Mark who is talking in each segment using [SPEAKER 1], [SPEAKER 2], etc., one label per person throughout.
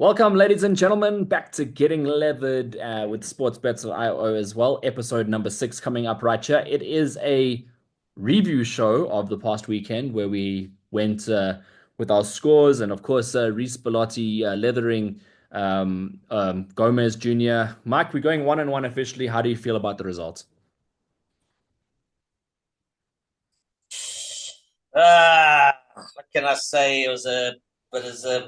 [SPEAKER 1] Welcome, ladies and gentlemen, back to Getting Levered with sportsbets.io as well. Episode number 6 coming up right here. It is a review show of the past weekend where we went with our scores and, of course, Reece Bellotti leathering Gomez Jr. Mike, we're going 1-1 officially. How do you feel about the results?
[SPEAKER 2] What can I say? It was a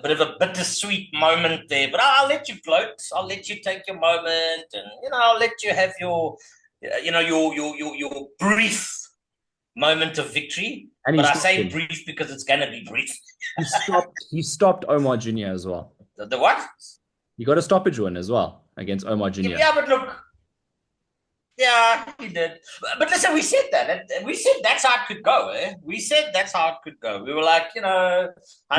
[SPEAKER 2] bit of a bittersweet moment there, but I'll let you float. I'll let you take your moment, and I'll let you have your brief moment of victory.
[SPEAKER 1] And he
[SPEAKER 2] But I
[SPEAKER 1] stopped
[SPEAKER 2] say
[SPEAKER 1] him.
[SPEAKER 2] brief because it's gonna be brief.
[SPEAKER 1] He stopped Omar Jr. as well.
[SPEAKER 2] The what?
[SPEAKER 1] He got a stoppage win as well against Omar Jr.
[SPEAKER 2] Yeah, but look, yeah, he did. But listen, we said that. We said that's how it could go. We said that's how it could go. We were like, how's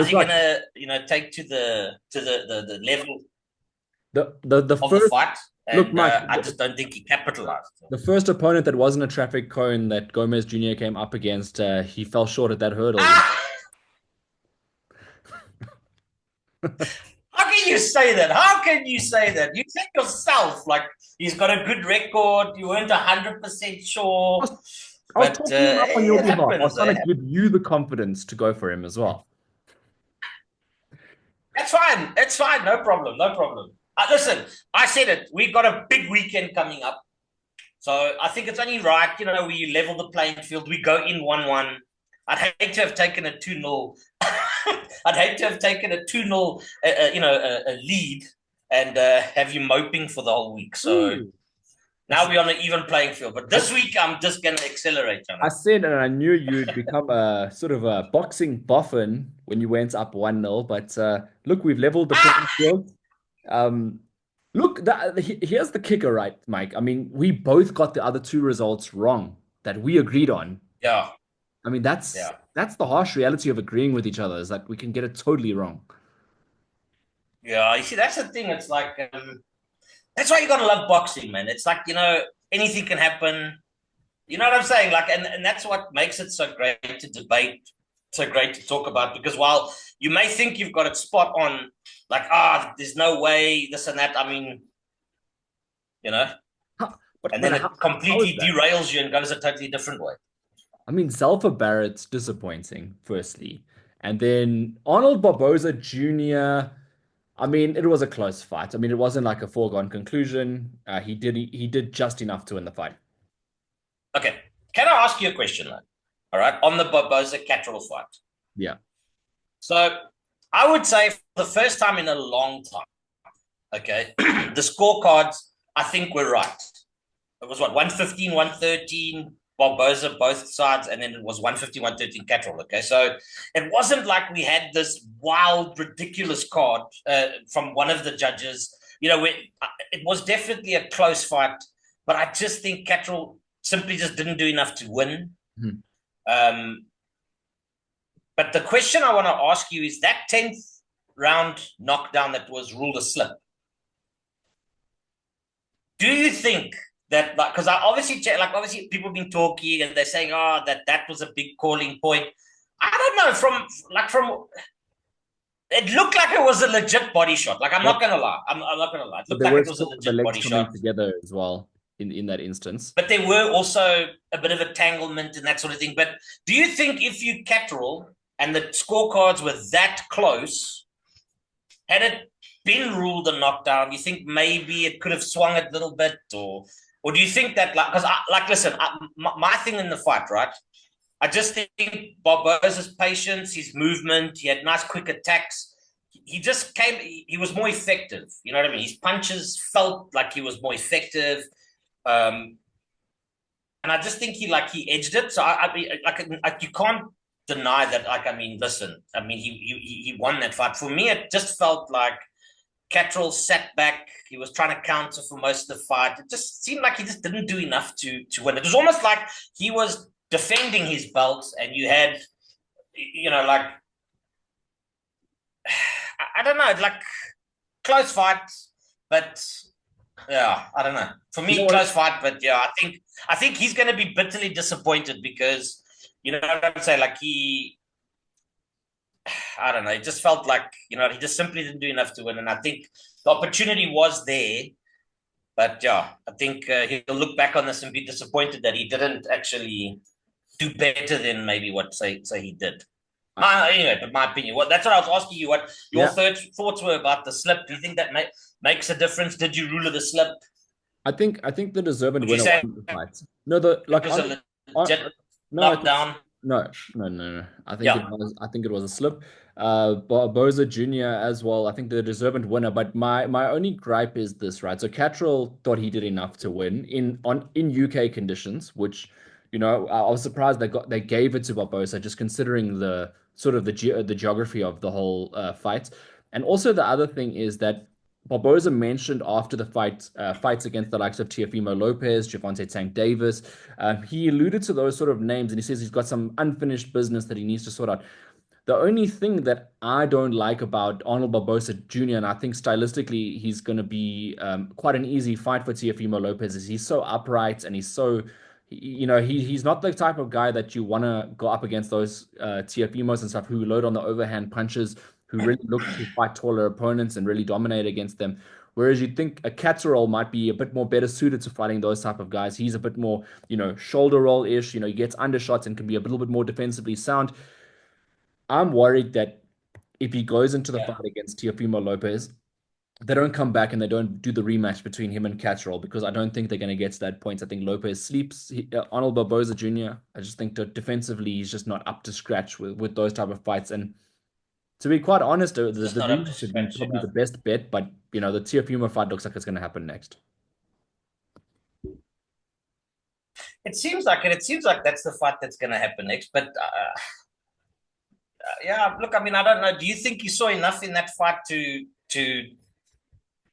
[SPEAKER 1] Look
[SPEAKER 2] he
[SPEAKER 1] like
[SPEAKER 2] gonna, take to the level
[SPEAKER 1] the
[SPEAKER 2] of the
[SPEAKER 1] first
[SPEAKER 2] fight?
[SPEAKER 1] look,
[SPEAKER 2] And
[SPEAKER 1] Mike.
[SPEAKER 2] I just don't think he capitalized.
[SPEAKER 1] The first opponent that wasn't a traffic cone that Gomez Jr. came up against, he fell short at that hurdle.
[SPEAKER 2] Ah! How can you say that? How can you say that? You said yourself, like, he's got a good record. You weren't 100%
[SPEAKER 1] I
[SPEAKER 2] sure.
[SPEAKER 1] was, I was
[SPEAKER 2] But
[SPEAKER 1] talking him up on your
[SPEAKER 2] it
[SPEAKER 1] behalf. I was
[SPEAKER 2] happens.
[SPEAKER 1] trying to give you the confidence to go for him as well.
[SPEAKER 2] That's fine. It's fine. No problem. No problem. Listen, I said it. We've got a big weekend coming up. So I think it's only right, we level the playing field. We go in 1-1. I'd hate to have taken a 2-0. I'd hate to have taken a 2-0, a lead and have you moping for the whole week. So
[SPEAKER 1] Ooh.
[SPEAKER 2] now we're on an even playing field. But this week, I'm just going to accelerate.
[SPEAKER 1] I said, and I knew you'd become a sort of a boxing boffin when you went up 1-0. But look, we've leveled the playing field. Um, Look, here's the kicker, right, Mike? I mean, we both got the other two results wrong that we agreed on.
[SPEAKER 2] Yeah,
[SPEAKER 1] I mean, that's
[SPEAKER 2] yeah,
[SPEAKER 1] that's the harsh reality of agreeing with each other is that we can get it totally wrong.
[SPEAKER 2] yeah. You see, that's the thing. It's like, that's why you got to love boxing, man. It's like, anything can happen. You know what I'm saying? Like, and that's what makes it so great to debate, so great to talk about. Because while you may think you've got it spot on, like, there's no way, this and that. I mean, you know,
[SPEAKER 1] How, but
[SPEAKER 2] and
[SPEAKER 1] but
[SPEAKER 2] then
[SPEAKER 1] how,
[SPEAKER 2] it
[SPEAKER 1] how is
[SPEAKER 2] completely
[SPEAKER 1] that?
[SPEAKER 2] derails you and goes a totally different way.
[SPEAKER 1] I mean, Zalfa Barrett's disappointing, firstly. And then Arnold Barboza Jr., I mean, it was a close fight. I mean, it wasn't like a foregone conclusion. He did just enough to win the fight.
[SPEAKER 2] Okay, can I ask you a question, though? All right, on the Barboza Catterall fight.
[SPEAKER 1] Yeah.
[SPEAKER 2] So I would say for the first time in a long time, okay, the scorecards I think were right. It was what, 115, 113, Barboza both sides, and then it was 115, 113 Catterall. Okay, so it wasn't like we had this wild, ridiculous card from one of the judges. It was definitely a close fight, but I just think Catterall simply just didn't do enough to win.
[SPEAKER 1] Mhm.
[SPEAKER 2] Um, but the question I want to ask you is that 10th round knockdown that was ruled a slip. Do you think that, like, because I obviously check, like, obviously people have been talking and they're saying, that was a big calling point. I don't know, from it looked like it was a legit body shot. Like, I'm
[SPEAKER 1] But
[SPEAKER 2] not gonna lie. I'm not gonna lie. It
[SPEAKER 1] but
[SPEAKER 2] looked
[SPEAKER 1] there
[SPEAKER 2] like
[SPEAKER 1] were
[SPEAKER 2] it was a
[SPEAKER 1] still the
[SPEAKER 2] legit
[SPEAKER 1] legs
[SPEAKER 2] body
[SPEAKER 1] coming
[SPEAKER 2] shot.
[SPEAKER 1] together as well in that instance.
[SPEAKER 2] But there were also a bit of entanglement and that sort of thing. But do you think if you Catterall and the scorecards were that close, had it been ruled a knockdown, you think maybe it could have swung it a little bit, or do you think that, like, because listen, my thing in the fight, right? I just think Barboza's patience, his movement, he had nice quick attacks. He just came. He was more effective. You know what I mean? His punches felt like he was more effective. Um, and I just think he edged it. So I mean, like you can't deny that. Like, I mean, listen, I mean, he won that fight. For me, it just felt like Catterall sat back. He was trying to counter for most of the fight. It just seemed like he just didn't do enough to win. It was almost like he was defending his belt, and you had, like, I don't know, like, close fight, but yeah, I don't know. For
[SPEAKER 1] You know
[SPEAKER 2] me,
[SPEAKER 1] what?
[SPEAKER 2] close fight, but yeah, I think he's going to be bitterly disappointed because, you know what I'm saying, like, I don't know. It just felt like, he just simply didn't do enough to win. And I think the opportunity was there. But yeah, I think he'll look back on this and be disappointed that he didn't actually do better than maybe what say he did. Anyway, but my opinion. That's what I was asking you. What your
[SPEAKER 1] Yeah,
[SPEAKER 2] thoughts were about the slip? Do you think that makes a difference? Did you rule of the slip?
[SPEAKER 1] I think the deserved
[SPEAKER 2] Would you
[SPEAKER 1] winner
[SPEAKER 2] say
[SPEAKER 1] won the fight. No, the
[SPEAKER 2] it
[SPEAKER 1] like
[SPEAKER 2] was a
[SPEAKER 1] on
[SPEAKER 2] legit
[SPEAKER 1] no, it was
[SPEAKER 2] knockdown?
[SPEAKER 1] no.
[SPEAKER 2] Yeah,
[SPEAKER 1] I think it was a slip. Barboza Jr. as well. I think the deserved winner. But my only gripe is this, right? So Catrell thought he did enough to win in UK conditions, which I was surprised they gave it to Barboza, just considering the sort of the geography of the whole fight. And also the other thing is that Barboza mentioned after the fights against the likes of Teofimo Lopez, Javante Tank Davis, he alluded to those sort of names, and he says he's got some unfinished business that he needs to sort out. The only thing that I don't like about Arnold Barbosa Jr., and I think stylistically he's going to be quite an easy fight for Teofimo Lopez, is he's so upright and he's so, he's not the type of guy that you want to go up against those Teofimos and stuff who load on the overhand punches, who really look to fight taller opponents and really dominate against them. Whereas you'd think a Catterall might be a bit more better suited to fighting those type of guys. He's a bit more, shoulder roll-ish, he gets undershots and can be a little bit more defensively sound. I'm worried that if he goes into the
[SPEAKER 2] yeah.
[SPEAKER 1] fight against Teofimo Lopez, they don't come back and they don't do the rematch between him and Catterall because I don't think they're going to get to that point. I think Lopez sleeps. Arnold Barboza Jr., I just think that defensively he's just not up to scratch with those type of fights. And to be quite honest,
[SPEAKER 2] Just
[SPEAKER 1] the
[SPEAKER 2] not up to
[SPEAKER 1] rematch would be
[SPEAKER 2] scratch.
[SPEAKER 1] probably
[SPEAKER 2] Yeah.
[SPEAKER 1] the best bet, but the Teofimo fight looks like it's going to happen next.
[SPEAKER 2] It seems like it. It seems like that's the fight that's going to happen next. But yeah, look, I mean, I don't know. Do you think you saw enough in that fight to?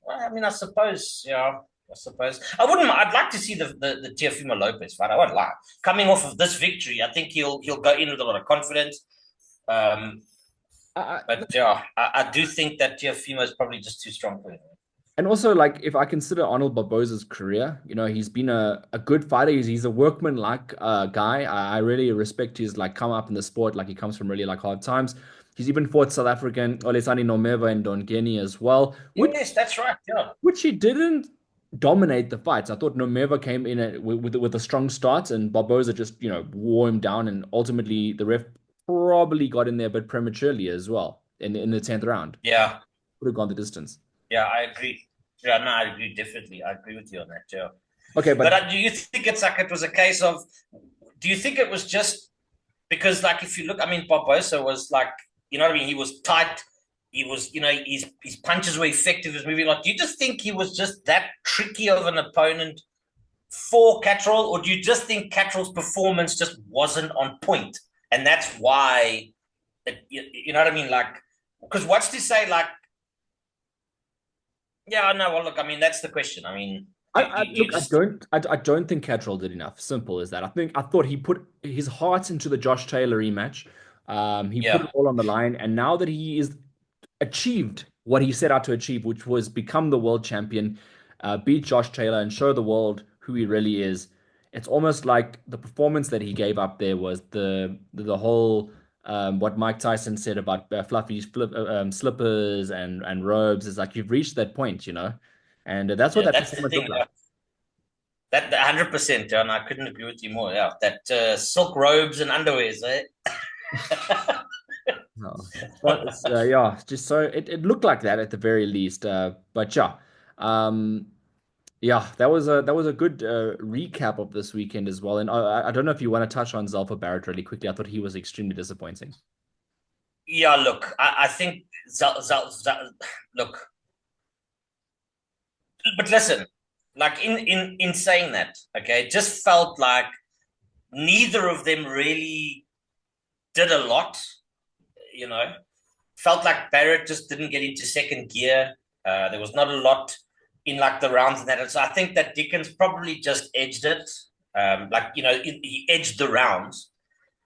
[SPEAKER 2] Well, I mean, I suppose. Yeah, I suppose I wouldn't. I'd like to see the Teofimo Lopez fight. I won't lie. Coming off of this victory, I think he'll go in with a lot of confidence. Um,
[SPEAKER 1] I,
[SPEAKER 2] but yeah, I do think that Teofimo is probably just too strong for him.
[SPEAKER 1] And also, like, if I consider Arnold Barboza's career, he's been a good fighter. He's a workman-like guy. I really respect his like come up in the sport. Like he comes from really like hard times. He's even fought South African Olesani Nomeva and Dongeni as well,
[SPEAKER 2] Yes, that's right. Yeah,
[SPEAKER 1] which he didn't dominate the fights. I thought Nomeva came in with a strong start, and Barboza just wore him down, and ultimately the ref probably got in there a bit prematurely as well in the 10th round.
[SPEAKER 2] yeah,
[SPEAKER 1] Would have gone the distance.
[SPEAKER 2] yeah. I agree. Yeah, no, I agree definitely. I agree with you on that. Yeah.
[SPEAKER 1] Okay,
[SPEAKER 2] But
[SPEAKER 1] but
[SPEAKER 2] do you think it's like it was a case of? Do you think it was just because, like, if you look, I mean, Barbosa was like, what I mean. He was tight. He was, his punches were effective. His moving. Like, do you just think he was just that tricky of an opponent for Catterall, or do you just think Catterall's performance just wasn't on point, and that's why? You know what I mean? Like, because what's to say, like, yeah, no. Well, look, I mean, that's the question. I mean, do you
[SPEAKER 1] look,
[SPEAKER 2] just
[SPEAKER 1] I don't think Catrol did enough. Simple as that. I thought he put his heart into the Josh Taylor rematch. He put it
[SPEAKER 2] yeah.
[SPEAKER 1] all on the line, and now that he is achieved what he set out to achieve, which was become the world champion, beat Josh Taylor, and show the world who he really is. It's almost like the performance that he gave up there was the whole what Mike Tyson said about slippers and robes. Is like you've reached that point, and that's what
[SPEAKER 2] Yeah,
[SPEAKER 1] that
[SPEAKER 2] that's the
[SPEAKER 1] performance
[SPEAKER 2] thing.
[SPEAKER 1] looked like.
[SPEAKER 2] Yeah. That 100%, John. I couldn't agree with you more. Yeah, that silk robes and underwears, eh?
[SPEAKER 1] No. But yeah, just so it looked like that at the very least. But yeah, um, yeah, that was a good recap of this weekend as well. And I don't know if you want to touch on Zalfa Barrett really quickly. I thought he was extremely disappointing.
[SPEAKER 2] Yeah, look, I think look, but listen, like in saying that, okay, it just felt like neither of them really did a lot. You know, felt like Barrett just didn't get into second gear. There was not a lot in like the rounds and that. So I think that Dickens probably just edged it. Like he edged the rounds.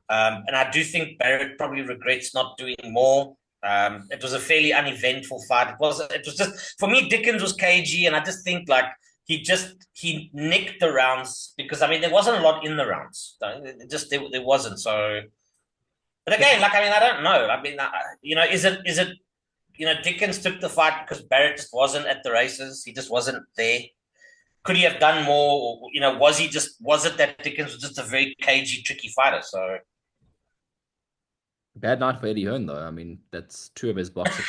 [SPEAKER 2] And I do think Barrett probably regrets not doing more. It was a fairly uneventful fight. It was just for me. Dickens was cagey, and I just think like he nicked the rounds because I mean there wasn't a lot in the rounds. It just there wasn't. So But again, like, I mean, I don't know. I mean, is it, Dickens took the fight because Barrett just wasn't at the races. He just wasn't there. Could he have done more? Or, was it that Dickens was just a very cagey, tricky fighter? So,
[SPEAKER 1] Bad night for Eddie Hearn, though. I mean, that's two of his boxers.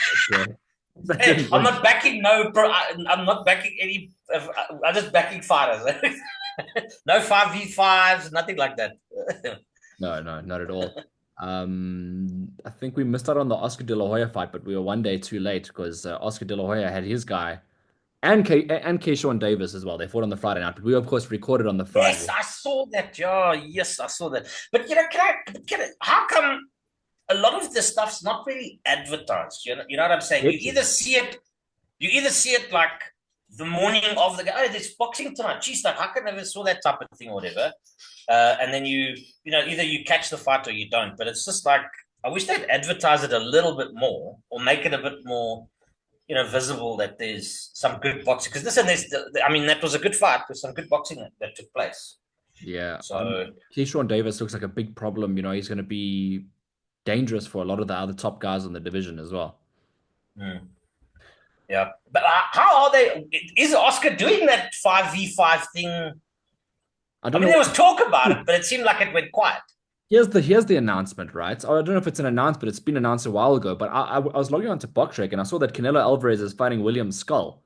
[SPEAKER 1] That
[SPEAKER 2] hey,
[SPEAKER 1] didn't
[SPEAKER 2] I'm
[SPEAKER 1] win.
[SPEAKER 2] not backing I'm not backing any. I'm just backing fighters. No 5v5s, nothing like that.
[SPEAKER 1] No, no, not at all. I think we missed out on the Oscar De La Hoya fight, but we were one day too late because Oscar De La Hoya had his guy and Keyshawn Davis as well. They fought on the Friday night, but we of course recorded on the
[SPEAKER 2] Yes,
[SPEAKER 1] Friday.
[SPEAKER 2] I saw that. Yeah, yes, I saw that. But how come a lot of this stuff's not really advertised? You know what I'm saying?
[SPEAKER 1] It is.
[SPEAKER 2] You either see it like the morning of the oh, there's boxing tonight. Geez, like how come I never saw that type of thing or whatever? And then either you catch the fight or you don't. But it's just like I wish they'd advertise it a little bit more or make it a bit more, visible that there's some good boxing. Because I mean, that was a good fight. There's some good boxing that took place.
[SPEAKER 1] Yeah.
[SPEAKER 2] So
[SPEAKER 1] Keyshawn Davis looks like a big problem. He's going to be dangerous for a lot of the other top guys in the division as well.
[SPEAKER 2] hmm. Yeah, but how are they? Is Oscar doing that 5v5 thing?
[SPEAKER 1] I
[SPEAKER 2] I
[SPEAKER 1] don't
[SPEAKER 2] mean,
[SPEAKER 1] know.
[SPEAKER 2] there was talk about it, but it seemed like it went quiet.
[SPEAKER 1] Here's the announcement, right? I don't know if it's an announcement. It's been announced a while ago, but I was logging onto BoxRec and I saw that Canelo Alvarez is fighting William Skull.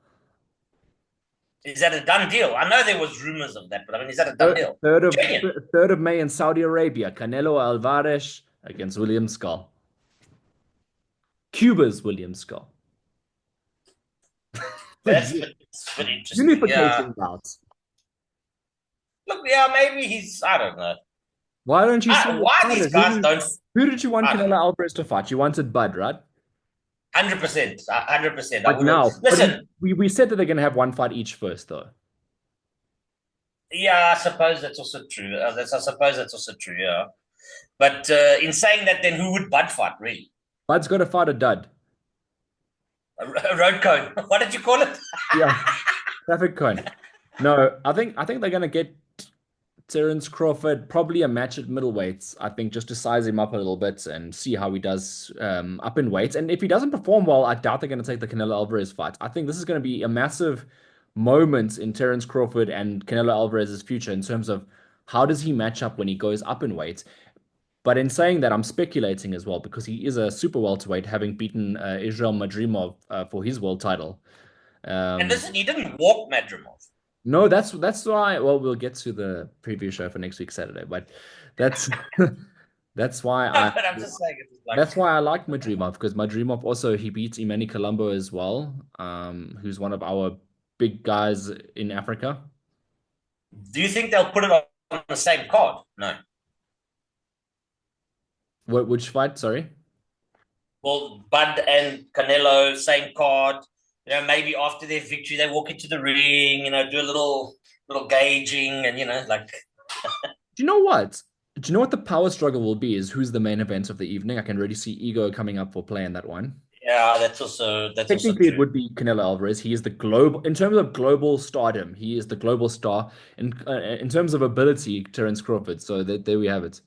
[SPEAKER 2] Is that a done deal? I know there was rumors of that, but I mean, is that a done
[SPEAKER 1] Third,
[SPEAKER 2] deal?
[SPEAKER 1] third of
[SPEAKER 2] Genuine.
[SPEAKER 1] third of May in Saudi Arabia. Canelo Alvarez against William Skull. Cuba's William Skull.
[SPEAKER 2] It's been interesting. Yeah.
[SPEAKER 1] Unification bouts.
[SPEAKER 2] Look, yeah, maybe he's. I don't know.
[SPEAKER 1] Why don't you see the
[SPEAKER 2] Why these
[SPEAKER 1] fighters?
[SPEAKER 2] guys don't.
[SPEAKER 1] Who did you want
[SPEAKER 2] I don't
[SPEAKER 1] Canelo
[SPEAKER 2] know.
[SPEAKER 1] Alvarez to fight? You wanted Bud, right?
[SPEAKER 2] 100%. 100%. I
[SPEAKER 1] But
[SPEAKER 2] would have.
[SPEAKER 1] now, but
[SPEAKER 2] Listen,
[SPEAKER 1] we said that they're going to have one fight each first, though.
[SPEAKER 2] yeah, I suppose that's also true. I suppose that's also true, yeah. But in saying that, then who would Bud fight, really?
[SPEAKER 1] Bud's got to fight a dud.
[SPEAKER 2] A road cone. What did you call it?
[SPEAKER 1] Yeah, traffic cone. No, I think they're gonna get Terence Crawford probably a match at middleweights. I think just to size him up a little bit and see how he does up in weights. And if he doesn't perform well, I doubt they're gonna take the Canelo Alvarez fight. I think this is gonna be a massive moment in Terence Crawford and Canelo Alvarez's future in terms of how does he match up when he goes up in weight. But in saying that, I'm speculating as well because he is a super welterweight, having beaten Israel Madrimov for his world title.
[SPEAKER 2] And
[SPEAKER 1] Um,
[SPEAKER 2] listen, he didn't walk Madrimov.
[SPEAKER 1] no, that's why. Well, we'll get to the preview show for next week Saturday, but that's that's why I
[SPEAKER 2] But I'm just saying, it's like,
[SPEAKER 1] that's why I like Madrimov because Madrimov also he beats Imani Colombo as well, who's one of our big guys in Africa.
[SPEAKER 2] do you think they'll put it on the same card? No.
[SPEAKER 1] Which fight? Sorry.
[SPEAKER 2] Well, Bud and Canelo, same card. Maybe after their victory, they walk into the ring, do a little gauging and, like,
[SPEAKER 1] Do you know what? Do you know what the power struggle will be? Is who's the main event of the evening? I can already see Ego coming up for play in that one.
[SPEAKER 2] yeah, that's also
[SPEAKER 1] Technically, it
[SPEAKER 2] true.
[SPEAKER 1] would be Canelo Alvarez. He is the global, in terms of global stardom, he is the global star. In terms of ability, Terence Crawford. So there we have it.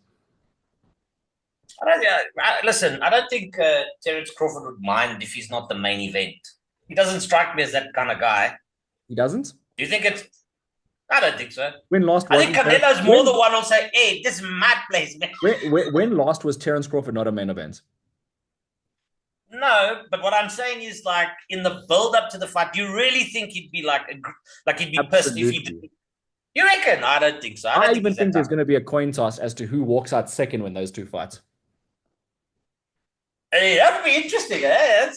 [SPEAKER 2] Listen, I don't think Terence Crawford would mind if he's not the main event. He doesn't strike me as that kind of guy.
[SPEAKER 1] He doesn't.
[SPEAKER 2] Do you think it's? I don't think so.
[SPEAKER 1] When last
[SPEAKER 2] I think
[SPEAKER 1] wasn't
[SPEAKER 2] Canelo's more the one who'll say, "Hey, this is my place, man."
[SPEAKER 1] when last was Terence Crawford not a main event?
[SPEAKER 2] No, but what I'm saying is, like, in the build up to the fight, do you really think he'd be like he'd be pissed if he did?
[SPEAKER 1] Absolutely.
[SPEAKER 2] You reckon? I don't think so. I
[SPEAKER 1] I
[SPEAKER 2] don't think
[SPEAKER 1] even
[SPEAKER 2] he's that
[SPEAKER 1] think there's
[SPEAKER 2] type.
[SPEAKER 1] going to be a coin toss as to who walks out second when those two fight.
[SPEAKER 2] Hey, that would be interesting. Eh?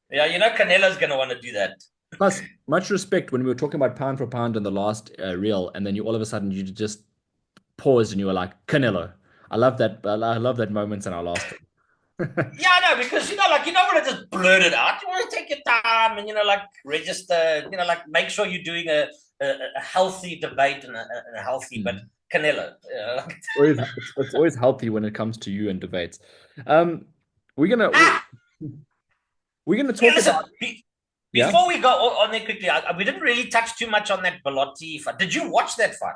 [SPEAKER 2] Yeah, Canelo's going to want to do that.
[SPEAKER 1] Plus, much respect when we were talking about pound for pound in the last reel, and then you all of a sudden you just paused and you were like, Canelo. I love that. I love that moment in our last.
[SPEAKER 2] Yeah, I know, because like, you don't want to just blurt it out. You want to take your time and like register. Like, make sure you're doing a healthy debate and a healthy, but Canelo.
[SPEAKER 1] It's always healthy when it comes to you and debates. Um, we're gonna
[SPEAKER 2] Ah,
[SPEAKER 1] we're gonna
[SPEAKER 2] hey,
[SPEAKER 1] talk
[SPEAKER 2] listen.
[SPEAKER 1] about yeah.
[SPEAKER 2] Before we go on there quickly, we didn't really touch too much on that Bellotti fight. Did you watch that fight?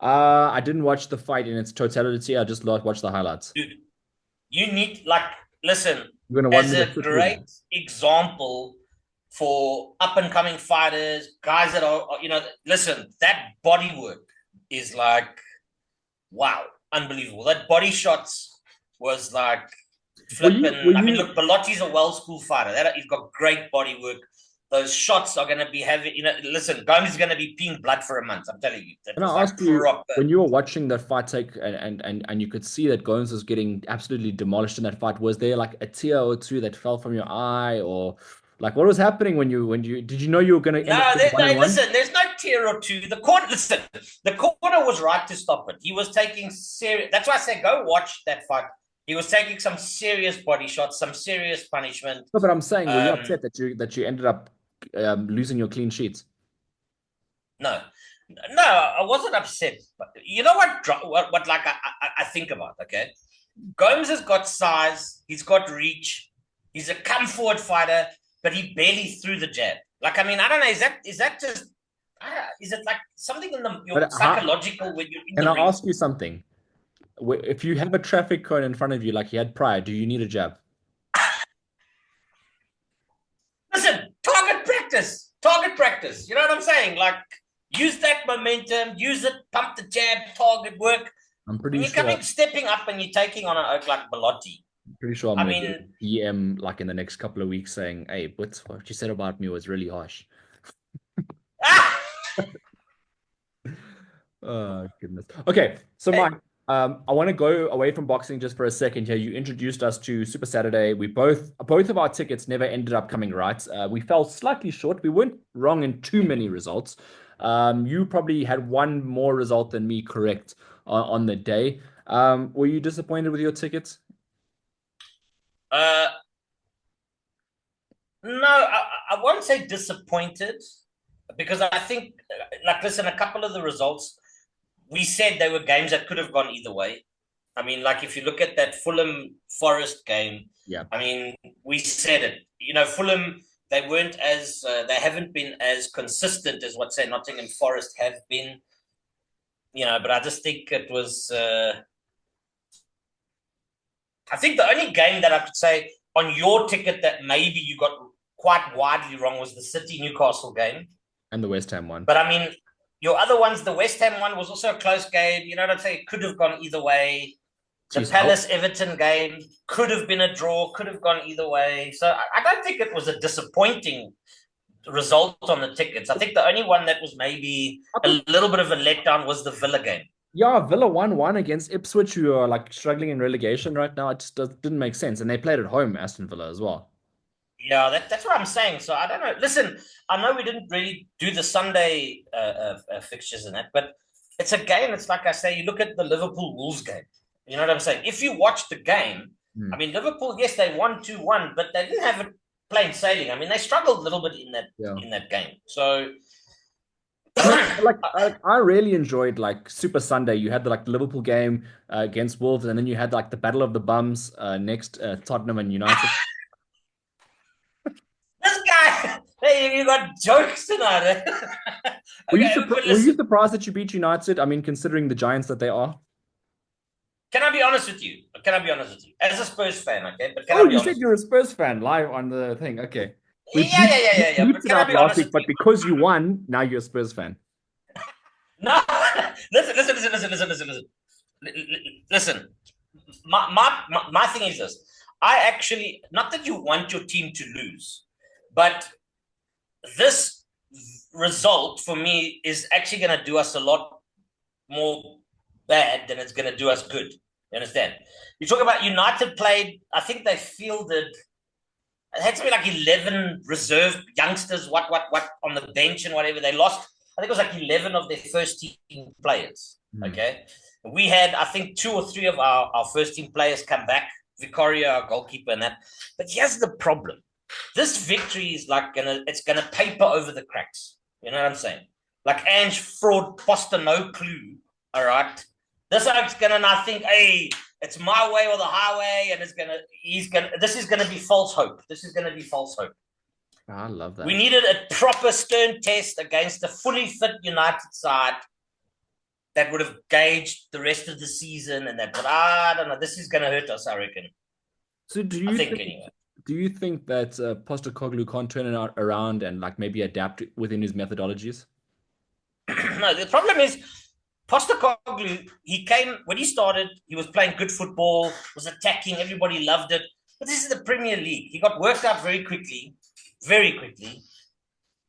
[SPEAKER 1] I didn't watch the fight in its totality. I just watched the highlights.
[SPEAKER 2] Dude, you need, like, listen,
[SPEAKER 1] You're gonna want
[SPEAKER 2] as
[SPEAKER 1] me to
[SPEAKER 2] a
[SPEAKER 1] sit through
[SPEAKER 2] great
[SPEAKER 1] that.
[SPEAKER 2] example for up and coming fighters, guys that are, listen, that body work is like, wow, unbelievable. That body shots was like
[SPEAKER 1] Were
[SPEAKER 2] flipping. I mean,
[SPEAKER 1] you
[SPEAKER 2] look, Bellotti's a well-schooled fighter. He's got great body work. Those shots are going to be heavy. Listen, Gomes is going to be peeing blood for a month. I'm telling you, that
[SPEAKER 1] And
[SPEAKER 2] was
[SPEAKER 1] I
[SPEAKER 2] like
[SPEAKER 1] asked you
[SPEAKER 2] proper.
[SPEAKER 1] when you were watching that fight take and you could see that Gomes was getting absolutely demolished in that fight, was there like a tear or two that fell from your eye, or like what was happening when you did you know you were gonna end up
[SPEAKER 2] No,
[SPEAKER 1] getting one and one?
[SPEAKER 2] listen, there's no tier or two. The corner, listen, the corner was right to stop it. He was taking serious. That's why I said go watch that fight. He was taking some serious body shots, some serious punishment.
[SPEAKER 1] No, but I'm saying, were you
[SPEAKER 2] Um,
[SPEAKER 1] upset that you ended up losing your clean sheets?
[SPEAKER 2] no, no, I wasn't upset. But you know what like I think about. Okay, Gomes has got size. He's got reach. He's a come forward fighter, but he barely threw the jab. Like, I mean, I don't know. Is that just? Is it like something in your
[SPEAKER 1] But how,
[SPEAKER 2] psychological when you're in
[SPEAKER 1] can
[SPEAKER 2] the
[SPEAKER 1] I
[SPEAKER 2] ring?
[SPEAKER 1] ask you something? If you have a traffic cone in front of you like you had prior, do you need a jab?
[SPEAKER 2] Listen, target practice, target practice. You know what I'm saying? Like, use that momentum, use it, pump the jab, target work.
[SPEAKER 1] I'm
[SPEAKER 2] When
[SPEAKER 1] pretty
[SPEAKER 2] you're
[SPEAKER 1] sure.
[SPEAKER 2] stepping up and you're taking on an oak like Bellotti,
[SPEAKER 1] Pretty sure I'm
[SPEAKER 2] I
[SPEAKER 1] gonna get a
[SPEAKER 2] mean,
[SPEAKER 1] DM like in the next couple of weeks saying, "Hey, what you said about me was really harsh."
[SPEAKER 2] ah,
[SPEAKER 1] Oh goodness. Okay, so Mike, I want to go away from boxing just for a second here. You introduced us to Super Saturday. We both of our tickets never ended up coming right. We fell slightly short. We weren't wrong in too many results. You probably had one more result than me correct on the day. Were you disappointed with your tickets?
[SPEAKER 2] uh, no, I won't say disappointed because I think, like, listen, a couple of the results we said they were games that could have gone either way. I mean, like if you look at that Fulham Forest game,
[SPEAKER 1] Yeah.
[SPEAKER 2] I mean, we said it. Fulham they haven't been as consistent as what say Nottingham Forest have been. But I just think it was. I think the only game that I could say on your ticket that maybe you got quite widely wrong was the City Newcastle game.
[SPEAKER 1] And the West Ham one.
[SPEAKER 2] But I mean, your other ones, the West Ham one was also a close game. You know what I'm saying? It could have gone either way. The
[SPEAKER 1] Jeez,
[SPEAKER 2] Palace Everton game could have been a draw, could have gone either way. So I don't think it was a disappointing result on the tickets. I think the only one that was maybe
[SPEAKER 1] I
[SPEAKER 2] a
[SPEAKER 1] thought,
[SPEAKER 2] little bit of a letdown was the Villa game.
[SPEAKER 1] yeah, Villa won one against Ipswich, who are like struggling in relegation right now. It just didn't make sense, and they played at home, Aston Villa as well.
[SPEAKER 2] Yeah, that's what I'm saying. So I don't know. Listen, I know we didn't really do the Sunday fixtures in that, but it's a game. It's like I say, you look at the Liverpool Wolves game. You know what I'm saying? If you watch the game,
[SPEAKER 1] Hmm.
[SPEAKER 2] I mean, Liverpool, yes, they won 2-1, but they didn't have it plain sailing. I mean, they struggled a little bit
[SPEAKER 1] Yeah.
[SPEAKER 2] in that game. So
[SPEAKER 1] And I really enjoyed like Super Sunday. You had the like Liverpool game against Wolves, and then you had like the Battle of the Bums next Tottenham and United.
[SPEAKER 2] this guy, hey, you got jokes tonight. Okay, but
[SPEAKER 1] Were you
[SPEAKER 2] listen,
[SPEAKER 1] surprised that you beat United? I mean, considering the giants that they are.
[SPEAKER 2] can I be honest with you? Can I be honest with you? As a Spurs fan, okay, but can
[SPEAKER 1] Oh,
[SPEAKER 2] I be
[SPEAKER 1] you said
[SPEAKER 2] honest with
[SPEAKER 1] you're a Spurs fan live on the thing. Okay.
[SPEAKER 2] you?
[SPEAKER 1] We
[SPEAKER 2] Yeah.
[SPEAKER 1] bleeped
[SPEAKER 2] But
[SPEAKER 1] it
[SPEAKER 2] can I
[SPEAKER 1] out
[SPEAKER 2] be
[SPEAKER 1] last
[SPEAKER 2] honest
[SPEAKER 1] week,
[SPEAKER 2] with
[SPEAKER 1] but
[SPEAKER 2] you?
[SPEAKER 1] because you won, now you're a Spurs fan.
[SPEAKER 2] No, listen. Listen, my thing is this. I actually, not that you want your team to lose, but this result for me is actually going to do us a lot more bad than it's going to do us good. You understand? You talk about United played, I think they fielded, it had to be like 11 reserve youngsters, what, on the bench and whatever. They lost, I think it was like 11 of their first team players.
[SPEAKER 1] Hmm.
[SPEAKER 2] Okay. We had, I think, 2 or 3 of our first team players come back, Vicaria, our goalkeeper, and that. But here's the problem. This victory is like it's gonna paper over the cracks. You know what I'm saying? Like Ange fraud, foster no clue. All right. This is gonna not think, hey, it's my way or the highway, and this is gonna be false hope. This is gonna be false hope.
[SPEAKER 1] I love
[SPEAKER 2] We
[SPEAKER 1] that.
[SPEAKER 2] needed a proper stern test against a fully fit United side. that would have gauged the rest of the season and that. But I don't know. This is going to hurt us, I reckon.
[SPEAKER 1] So
[SPEAKER 2] I think anyway.
[SPEAKER 1] do you think that Postecoglou can't turn it around and like maybe adapt within his methodologies?
[SPEAKER 2] No, the problem is Postecoglou. He came when he started. He was playing good football, was attacking. Everybody loved it. But this is the Premier League. He got worked out very quickly, very quickly.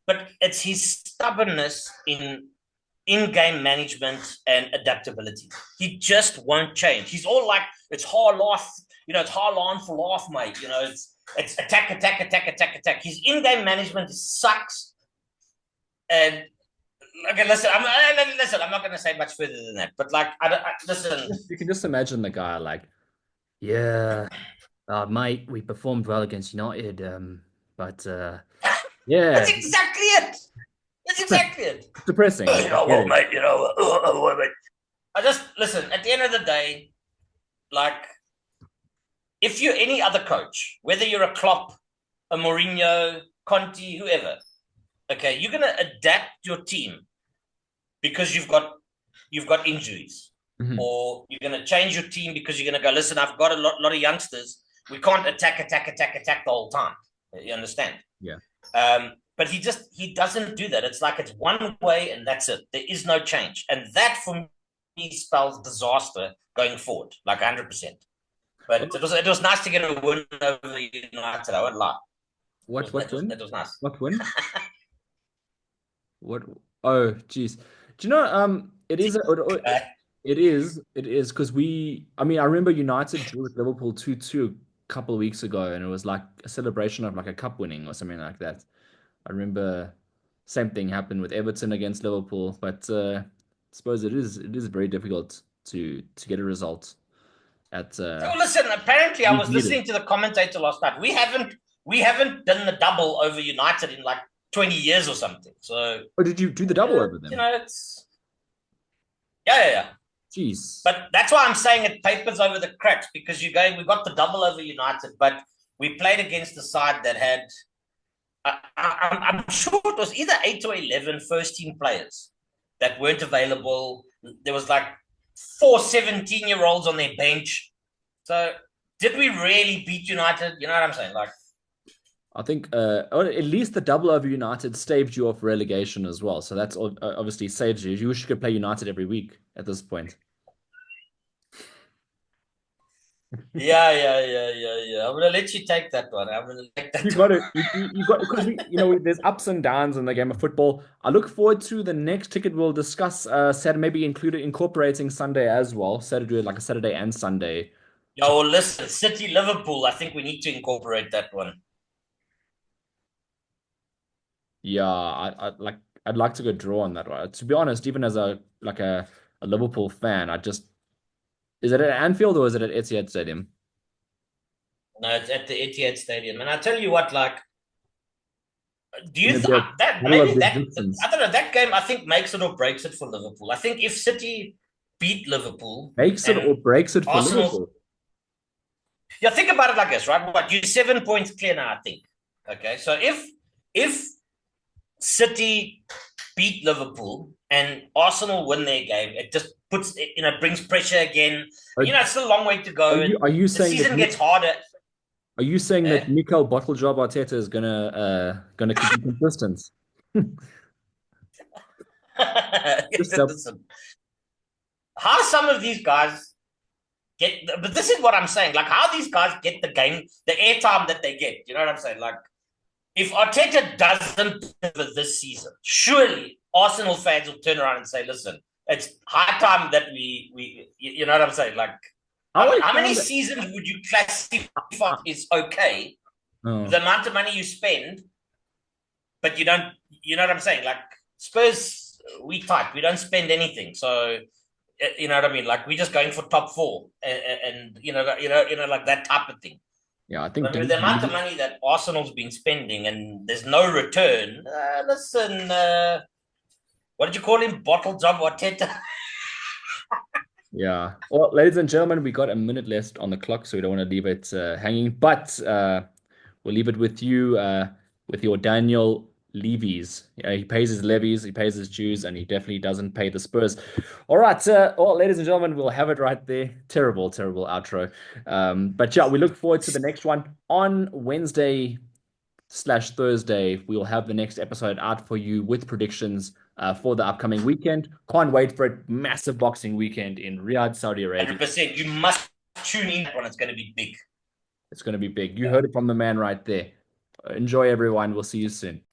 [SPEAKER 2] But it's his stubbornness in-game management and adaptability. He just won't change. He's all like, it's hard life, it's hard line for life, mate. It's attack, attack, attack, attack, attack. His in-game management sucks. And okay, listen, I'm not going to say much further than that. But like, listen.
[SPEAKER 1] You can just imagine the guy like, yeah, mate, we performed well against United, but
[SPEAKER 2] That's
[SPEAKER 1] yeah,
[SPEAKER 2] exactly it. That's exactly it.
[SPEAKER 1] depressing.
[SPEAKER 2] You know what, mate? Mate. I just listen. At the end of the day, like, if you're any other coach, whether you're a Klopp, a Mourinho, Conte, whoever, okay, you're gonna adapt your team because you've got injuries,
[SPEAKER 1] Mhm.
[SPEAKER 2] or you're gonna change your team because you're gonna go. Listen, I've got a lot of youngsters. We can't attack the whole time. You understand?
[SPEAKER 1] Yeah.
[SPEAKER 2] But he doesn't do that. It's like it's one way and that's it. There is no change, and that for me spells disaster going forward, like 100%. But it was nice to get a win over United. I won't lie.
[SPEAKER 1] What win?
[SPEAKER 2] It was nice.
[SPEAKER 1] What win? What? Oh, geez. Do you know? It is because I mean, I remember United drew with Liverpool 2-2 a couple of weeks ago, and it was like a celebration of like a cup winning or something like that. I remember same thing happened with Everton against Liverpool, but I suppose it is very difficult to get a result at
[SPEAKER 2] Oh, listen. Apparently, I
[SPEAKER 1] league
[SPEAKER 2] was
[SPEAKER 1] leaders.
[SPEAKER 2] listening to the commentator last night. We haven't done the double over United in like 20 years or something. So
[SPEAKER 1] Or did you do the double over them?
[SPEAKER 2] it's yeah, yeah, yeah.
[SPEAKER 1] Jeez.
[SPEAKER 2] But that's why I'm saying it papers over the cracks because we got the double over United, but we played against a side that had, I'm sure it was either 8 or 11 first team players that weren't available. There was like 4 17-year-olds on their bench. So did we really beat United? You know what I'm saying? Like,
[SPEAKER 1] I think or at least the double over United staved you off relegation as well. So that's obviously saves you. You wish you could play United every week at this point.
[SPEAKER 2] yeah, yeah, yeah, yeah, yeah. I'm gonna let you take that one. I'm gonna take
[SPEAKER 1] You
[SPEAKER 2] that
[SPEAKER 1] got
[SPEAKER 2] one.
[SPEAKER 1] it. You got because there's ups and downs in the game of football. I look forward to the next ticket we'll discuss. Saturday, maybe incorporating Sunday as well. Saturday, like a Saturday and Sunday.
[SPEAKER 2] Yo, listen, City Liverpool. I think we need to incorporate that one.
[SPEAKER 1] Yeah, I'd like to go draw on that one. To be honest, even as a Liverpool fan, is it at Anfield or is it at Etihad Stadium?
[SPEAKER 2] No, it's at the Etihad Stadium, and I tell you what, like, do you
[SPEAKER 1] Gonna be a
[SPEAKER 2] that
[SPEAKER 1] battle of
[SPEAKER 2] maybe
[SPEAKER 1] the
[SPEAKER 2] that
[SPEAKER 1] existence.
[SPEAKER 2] I don't know that game? I think makes it or breaks it for Liverpool. I think if City beat Liverpool
[SPEAKER 1] Makes it or
[SPEAKER 2] and
[SPEAKER 1] breaks it for
[SPEAKER 2] Arsenal,
[SPEAKER 1] Liverpool.
[SPEAKER 2] yeah, think about it like this, right? What you're 7 points clear now, I think. Okay, so if City beat Liverpool and Arsenal win their game, it just brings pressure again.
[SPEAKER 1] Are,
[SPEAKER 2] It's still a long way to
[SPEAKER 1] are
[SPEAKER 2] go,
[SPEAKER 1] you
[SPEAKER 2] and
[SPEAKER 1] are you
[SPEAKER 2] the
[SPEAKER 1] saying that
[SPEAKER 2] season gets harder.
[SPEAKER 1] are you saying that
[SPEAKER 2] Eh?
[SPEAKER 1] Mikel Bottlejob Arteta is gonna keep you consistent? Just
[SPEAKER 2] Listen, how some of these guys but this is what I'm saying. Like, how these guys get the game, the airtime that they get. You know what I'm saying? Like, if Arteta doesn't deliver this season, surely Arsenal fans will turn around and say, "Listen, it's high time that we you know what I'm saying? Like,
[SPEAKER 1] I always
[SPEAKER 2] how many
[SPEAKER 1] found that.
[SPEAKER 2] seasons would you classify is okay?
[SPEAKER 1] Oh,
[SPEAKER 2] The amount of money you spend, but you don't. You know what I'm saying? Like, Spurs, we tight. We don't spend anything, so you know what I mean? Like, we're just going for top four, and like that type of thing.
[SPEAKER 1] yeah, I think
[SPEAKER 2] But with the amount of money that Arsenal's been spending and there's no return, listen, what did you call him? Bottle job Arteta?
[SPEAKER 1] yeah. Well, ladies and gentlemen, we got a minute left on the clock, so we don't want to leave it hanging. But we'll leave it with you, with your Daniel levies. He pays his levies, he pays his dues, and he definitely doesn't pay the Spurs. All right, well, ladies and gentlemen, we'll have it right there. Terrible, terrible outro. But yeah, we look forward to the next one on Wednesday/Thursday. We will have the next episode out for you with predictions for the upcoming weekend. Can't wait for it. Massive boxing weekend in Riyadh, Saudi Arabia.
[SPEAKER 2] 100%. You must tune in when it's going to be big.
[SPEAKER 1] It's going to be big. You heard it from the man right there. Enjoy, everyone. We'll see you soon.